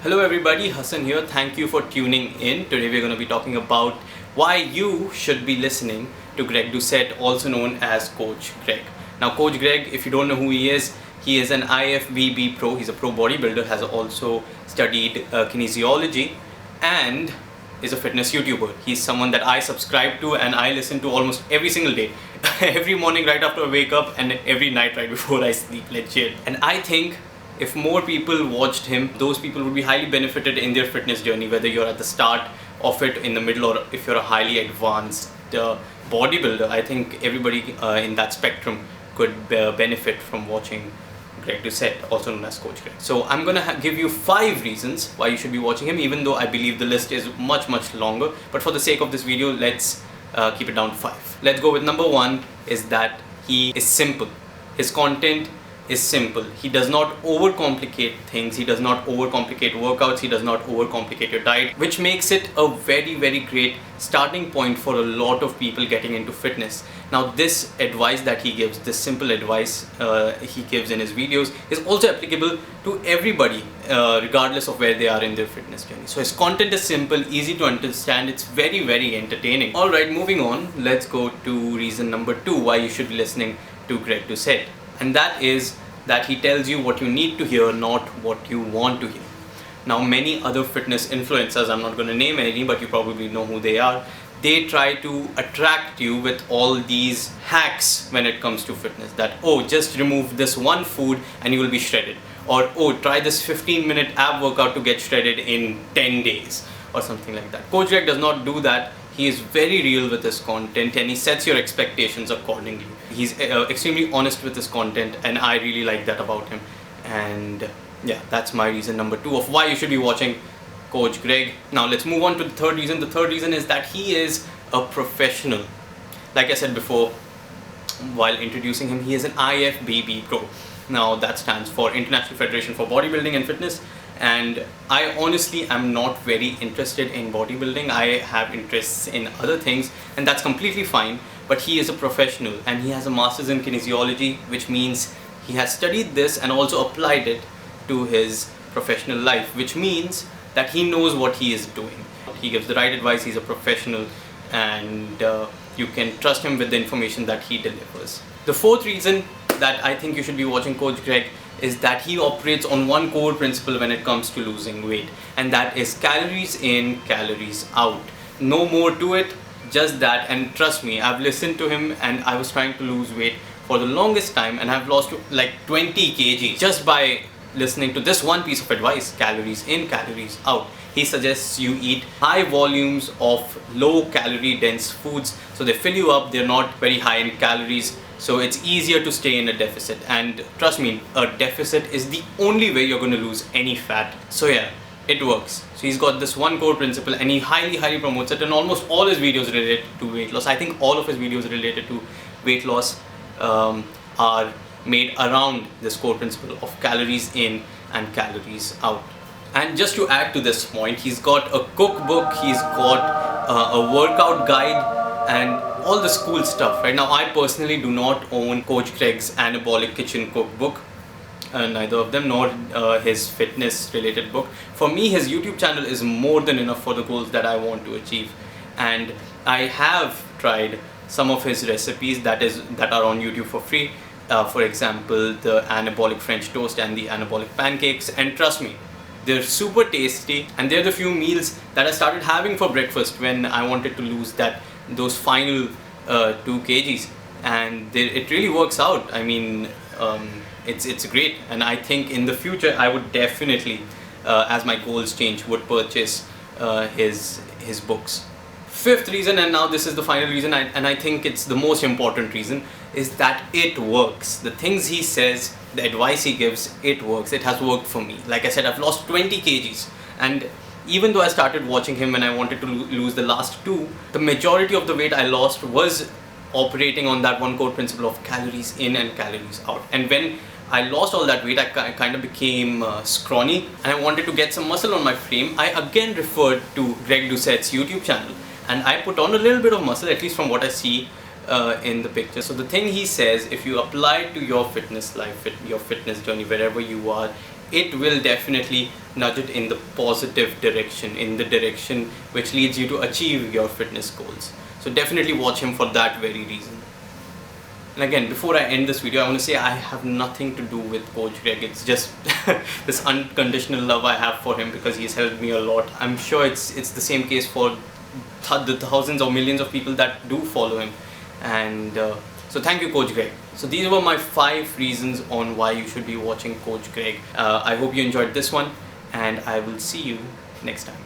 Hello everybody, Hassan here. Thank you for tuning in. Today we're going to be talking about why you should be listening to Greg Doucette, also known as Coach Greg. Now Coach Greg, if you don't know who he is an IFBB pro. He's a pro bodybuilder, has also studied kinesiology and is a fitness YouTuber. He's someone that I subscribe to and I listen to almost every single day. Every morning right after I wake up and every night right before I sleep, legit. And I think if more people watched him, those people would be highly benefited in their fitness journey, whether you're at the start of it, in the middle, or if you're a highly advanced bodybuilder. I think everybody in that spectrum could benefit from watching Greg Doucette, also known as Coach Greg. So I'm gonna give you 5 reasons why you should be watching him, even though I believe the list is much longer. But for the sake of this video, let's keep it down to 5. Let's go with number 1, is that he is simple. His content is simple. He does not overcomplicate things. He does not overcomplicate workouts. He does not overcomplicate your diet, which makes it a very great starting point for a lot of people getting into fitness. Now this advice that he gives, this simple advice he gives in his videos, is also applicable to everybody regardless of where they are in their fitness journey. So his content is simple, easy to understand. It's very entertaining. Alright, moving on, let's go to reason number 2 why you should be listening to Greg Doucette. And that is that he tells you what you need to hear, not what you want to hear. Now many other fitness influencers, I'm not going to name any, but you probably know who they are, they try to attract you with all these hacks when it comes to fitness. That, oh, just remove this one food and you will be shredded. Or, oh, try this 15-minute ab workout to get shredded in 10 days. Or something like that. Coach Greg does not do that. He is very real with his content and he sets your expectations accordingly. He's extremely honest with his content and I really like that about him. And yeah, that's my reason number 2 of why you should be watching Coach Greg. Now let's move on to the third reason. The third reason is that he is a professional. Like I said before, while introducing him, he is an IFBB pro. Now that stands for International Federation for Bodybuilding and Fitness. And I honestly am not very interested in bodybuilding. I have interests in other things and that's completely fine. But he is a professional and he has a master's in kinesiology, which means he has studied this and also applied it to his professional life, which means that he knows what he is doing. He gives the right advice, he's a professional, and you can trust him with the information that he delivers. The fourth reason that I think you should be watching Coach Greg is that he operates on one core principle when it comes to losing weight, and that is calories in, calories out. No more to it, just that. And trust me, I've listened to him and I was trying to lose weight for the longest time and I've lost like 20 kg just by listening to this one piece of advice: calories in, calories out. He suggests you eat high volumes of low calorie dense foods, so they fill you up, they're not very high in calories, so it's easier to stay in a deficit. And trust me, a deficit is the only way you're going to lose any fat. So yeah, it works. So he's got this one core principle and he highly promotes it, and almost all his videos related to weight loss. I think all of his videos related to weight loss are made around this core principle of calories in and calories out. And just to add to this point, he's got a cookbook, he's got a workout guide and all this cool stuff. Right now, I personally do not own Coach Greg's Anabolic Kitchen cookbook, neither of them, nor his fitness related book. For me, his YouTube channel is more than enough for the goals that I want to achieve. And I have tried some of his recipes that are on YouTube for free. For example, the anabolic French toast and the anabolic pancakes, and trust me, they're super tasty, and they're the few meals that I started having for breakfast when I wanted to lose those final 2 kgs, and it really works out. I mean, it's great, and I think in the future I would definitely, as my goals change, would purchase his books. Fifth reason, and now this is the final reason, and I think it's the most important reason, is that it works. The things he says, the advice he gives, it works. It has worked for me. Like I said, I've lost 20 kgs, and even though I started watching him when I wanted to lose the last 2, the majority of the weight I lost was operating on that one core principle of calories in and calories out. And when I lost all that weight, I kind of became scrawny and I wanted to get some muscle on my frame. I again referred to Greg Doucette's YouTube channel and I put on a little bit of muscle, at least from what I see in the picture. So the thing he says, if you apply it to your fitness life, your fitness journey, wherever you are, it will definitely nudge it in the positive direction, in the direction which leads you to achieve your fitness goals. So definitely watch him for that very reason. And again, before I end this video, I want to say I have nothing to do with Coach Greg. It's just this unconditional love I have for him because he's helped me a lot. I'm sure it's the same case for the thousands or millions of people that do follow him. And so thank you, Coach Greg. So these were my 5 reasons on why you should be watching Coach Greg. I hope you enjoyed this one, and I will see you next time.